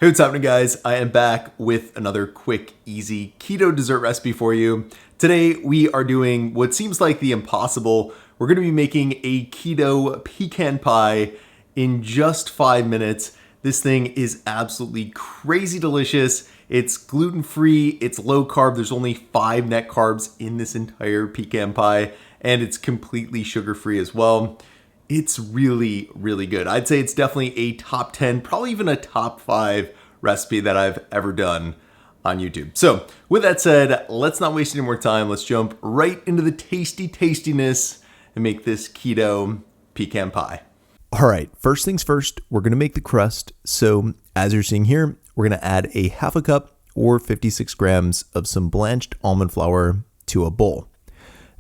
Hey, what's happening, guys? I am back with another quick, easy keto dessert recipe for you. Today, we are doing what seems like the impossible. We're going to be making a keto pecan pie in just 5 minutes. This thing is absolutely crazy delicious. It's gluten-free, it's low carb. There's only 5 net carbs in this entire pecan pie, and it's completely sugar-free as well. It's really, really good. I'd say it's definitely a top 10, probably even a top 5 recipe that I've ever done on YouTube. So with that said, let's not waste any more time. Let's jump right into the tastiness and make this keto pecan pie. All right, first things first, we're gonna make the crust. So as you're seeing here, we're gonna add a half a cup or 56 grams of some blanched almond flour to a bowl.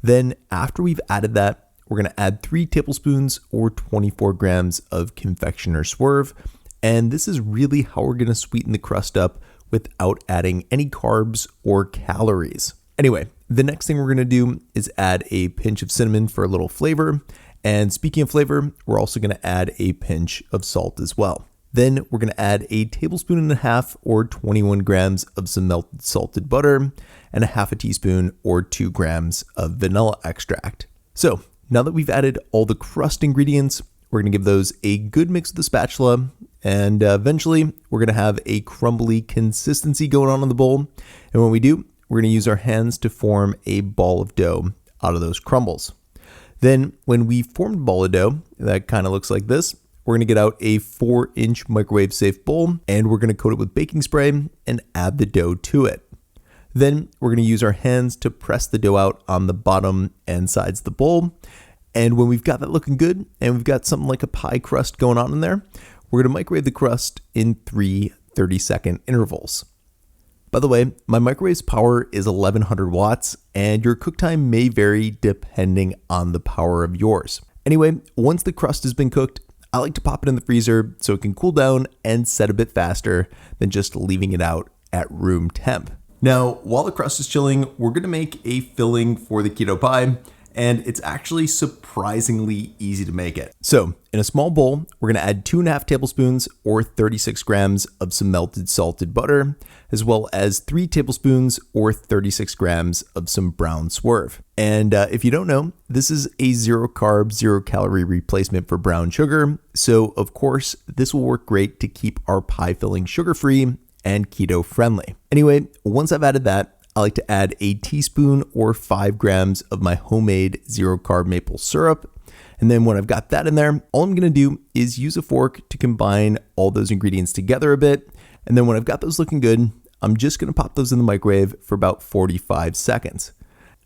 Then after we've added that, we're gonna add 3 tablespoons or 24 grams of confectioner swerve. And this is really how we're gonna sweeten the crust up without adding any carbs or calories. Anyway, the next thing we're gonna do is add a pinch of cinnamon for a little flavor. And speaking of flavor, we're also gonna add a pinch of salt as well. Then we're gonna add a tablespoon and a half or 21 grams of some melted salted butter and a half a teaspoon or 2 grams of vanilla extract. So now that we've added all the crust ingredients, we're gonna give those a good mix with the spatula, and eventually we're gonna have a crumbly consistency going on in the bowl. And when we do, we're gonna use our hands to form a ball of dough out of those crumbles. Then when we formed a ball of dough, that kind of looks like this, we're gonna get out a 4-inch microwave safe bowl, and we're gonna coat it with baking spray and add the dough to it. Then we're gonna use our hands to press the dough out on the bottom and sides of the bowl. And when we've got that looking good and we've got something like a pie crust going on in there, we're gonna microwave the crust in 3 30-second intervals. By the way, my microwave's power is 1100 watts and your cook time may vary depending on the power of yours. Anyway, once the crust has been cooked, I like to pop it in the freezer so it can cool down and set a bit faster than just leaving it out at room temp. Now, while the crust is chilling, we're gonna make a filling for the keto pie, and it's actually surprisingly easy to make it. So in a small bowl, we're gonna add 2.5 tablespoons or 36 grams of some melted salted butter, as well as 3 tablespoons or 36 grams of some brown swerve. And if you don't know, this is a 0 carb, 0 calorie replacement for brown sugar. So of course, this will work great to keep our pie filling sugar-free and keto friendly. Anyway, once I've added that, I like to add a teaspoon or 5 grams of my homemade 0 carb maple syrup. And then when I've got that in there, all I'm gonna do is use a fork to combine all those ingredients together a bit. And then when I've got those looking good, I'm just gonna pop those in the microwave for about 45 seconds.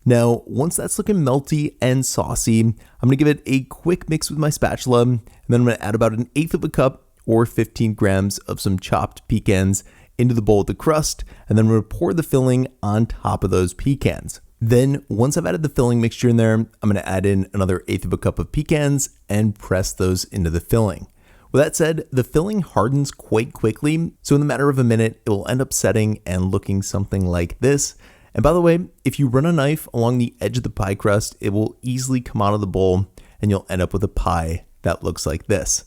Now, once that's looking melty and saucy, I'm gonna give it a quick mix with my spatula. And then I'm gonna add about 1/8 of a cup or 15 grams of some chopped pecans into the bowl with the crust, and then we're gonna pour the filling on top of those pecans. Then once I've added the filling mixture in there, I'm gonna add in another 1/8 of a cup of pecans and press those into the filling. With that said, the filling hardens quite quickly, so in the matter of a minute, it will end up setting and looking something like this. And by the way, if you run a knife along the edge of the pie crust, it will easily come out of the bowl and you'll end up with a pie that looks like this.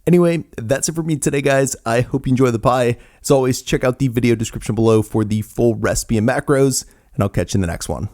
Anyway, that's it for me today, guys. I hope you enjoy the pie. As always, check out the video description below for the full recipe and macros, and I'll catch you in the next one.